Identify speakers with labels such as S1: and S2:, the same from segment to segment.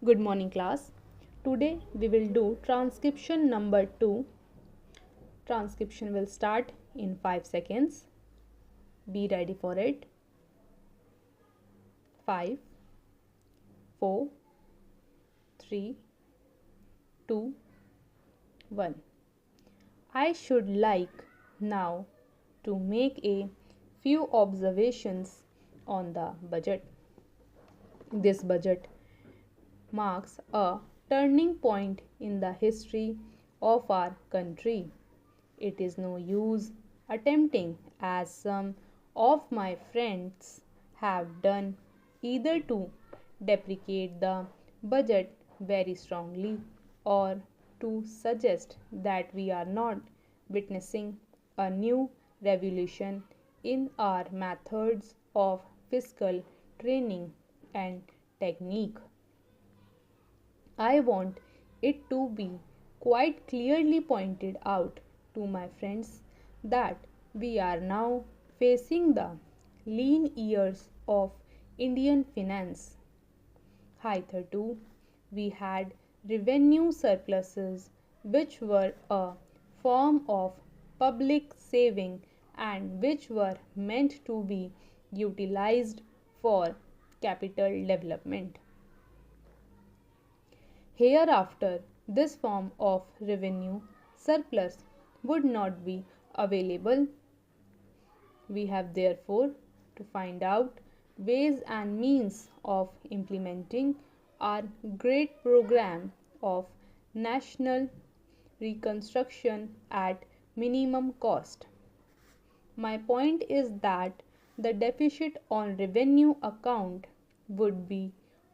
S1: Good morning, class. Today we will do transcription number 2. Transcription will start in 5 seconds. Be ready for it. 5, 4, 3, 2, 1. I should like now to make a few observations on the budget. This budget marks a turning point in the history of our country. It is no use attempting, as some of my friends have done, either to deprecate the budget very strongly or to suggest that we are not witnessing a new revolution in our methods of fiscal training and technique. I want it to be quite clearly pointed out to my friends that we are now facing the lean years of Indian finance. Hitherto, we had revenue surpluses which were a form of public saving and which were meant to be utilized for capital development. Hereafter, this form of revenue surplus would not be available. We have therefore to find out ways and means of implementing our great program of national reconstruction at minimum cost. My point is that the deficit on revenue account would be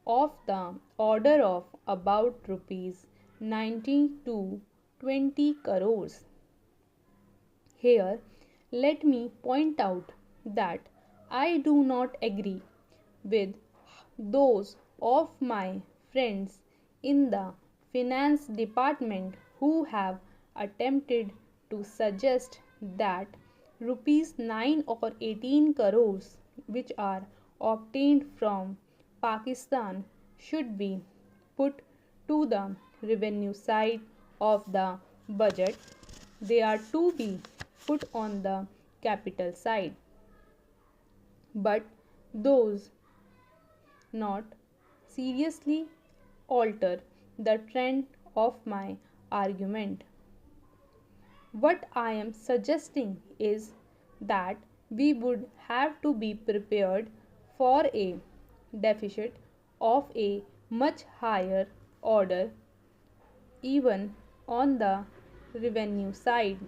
S1: of the order of about rupees 90 to 20 crores. Here, let me point out that I do not agree with those of my friends in the finance department who have attempted to suggest that rupees 9 or 18 crores which are obtained from Pakistan should be put to the revenue side of the budget. They are to be put on the capital side. But those not seriously alter the trend of my argument. What I am suggesting is that we would have to be prepared for a deficit of a much higher order even on the revenue side.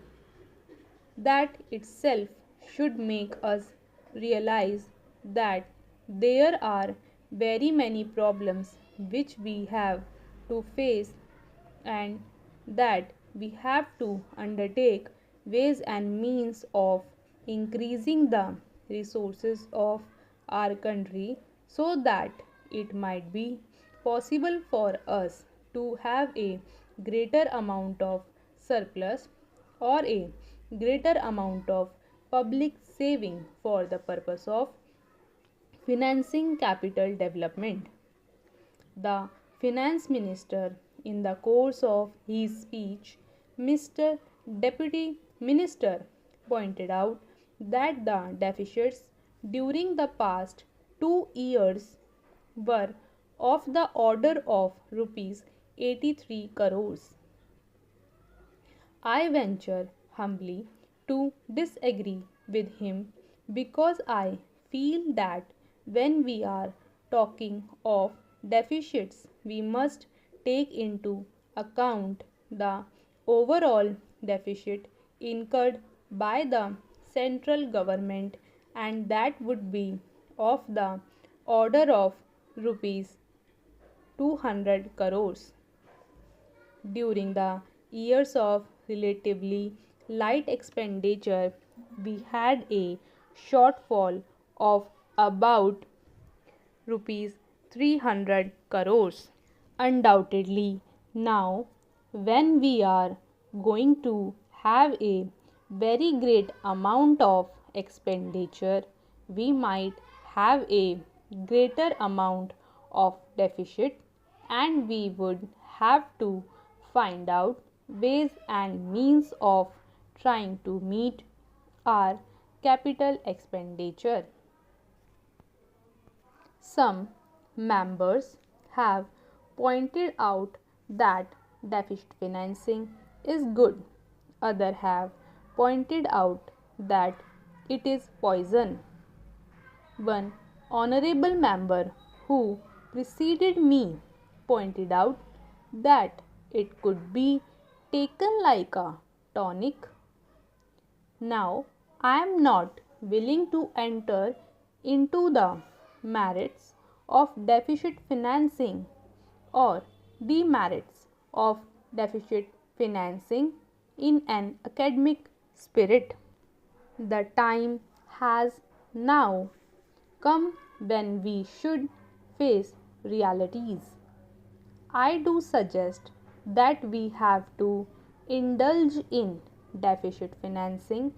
S1: That itself should make us realize that there are very many problems which we have to face and that we have to undertake ways and means of increasing the resources of our country so that it might be possible for us to have a greater amount of surplus or a greater amount of public saving for the purpose of financing capital development. The finance minister, in the course of his speech, Mr. Deputy Minister, pointed out that the deficits during the past 2 years were of the order of rupees 83 crores. I venture humbly to disagree with him because I feel that when we are talking of deficits, we must take into account the overall deficit incurred by the central government, and that would be of the order of rupees 200 crores. During the years of relatively light expenditure, we had a shortfall of about rupees 300 crores. Undoubtedly, now when we are going to have a very great amount of expenditure, we might have a greater amount of deficit. and we would have to find out ways and means of trying to meet our capital expenditure. Some members have pointed out that deficit financing is good. Others have pointed out that it is poison. One honorable member who preceded me pointed out that it could be taken like a tonic. Now, I am not willing to enter into the merits of deficit financing or demerits of deficit financing in an academic spirit. The time has now come when we should face realities. I do suggest that we have to indulge in deficit financing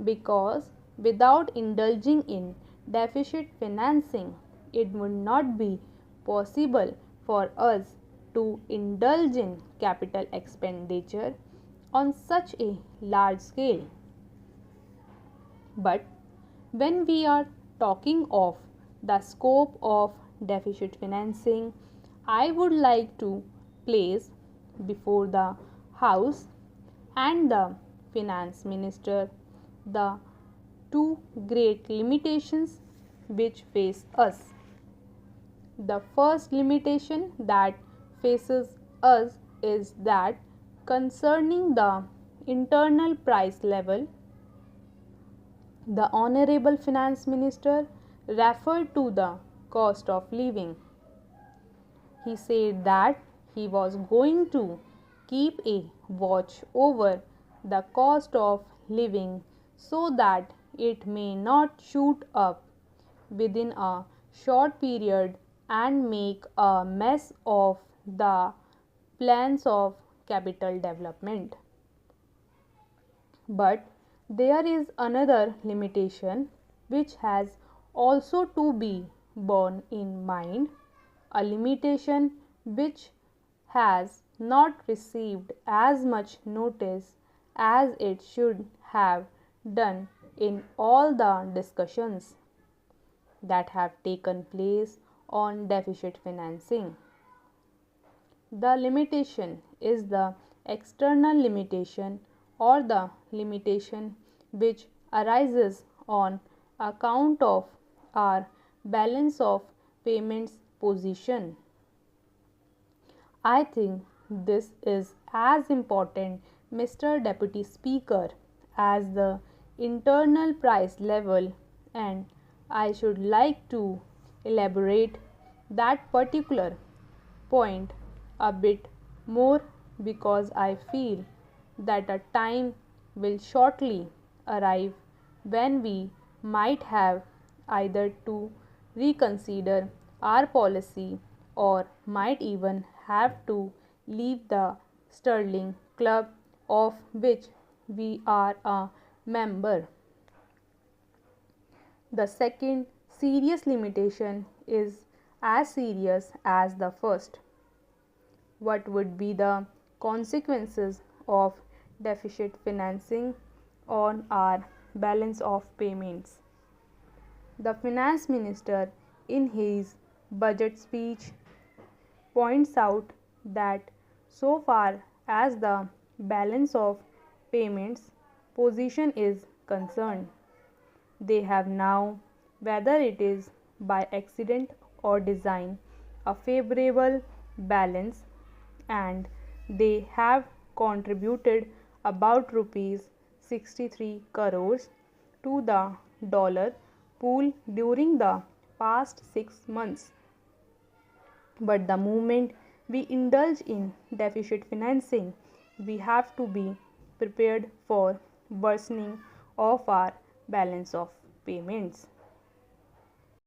S1: because without indulging in deficit financing, it would not be possible for us to indulge in capital expenditure on such a large scale. But when we are talking of the scope of deficit financing, I would like to place before the House and the Finance Minister the two great limitations which face us. The first limitation that faces us is that concerning the internal price level, the Honorable Finance Minister referred to the cost of living. He said that he was going to keep a watch over the cost of living so that it may not shoot up within a short period and make a mess of the plans of capital development. But there is another limitation which has also to be borne in mind, a limitation which has not received as much notice as it should have done in all the discussions that have taken place on deficit financing. The limitation is the external limitation or the limitation which arises on account of our balance of payments position. I think this is as important, Mr. Deputy Speaker, as the internal price level, and I should like to elaborate that particular point a bit more because I feel that a time will shortly arrive when we might have either to reconsider our policy or might even have to leave the sterling club of which we are a member. The second serious limitation is as serious as the first. What would be the consequences of deficit financing on our balance of payments? The Finance Minister, in his budget speech, points out that so far as the balance of payments position is concerned, they have now, whether it is by accident or design, a favorable balance, and they have contributed about rupees 63 crores to the dollar pool during the past 6 months. But the moment we indulge in deficit financing, we have to be prepared for worsening of our balance of payments.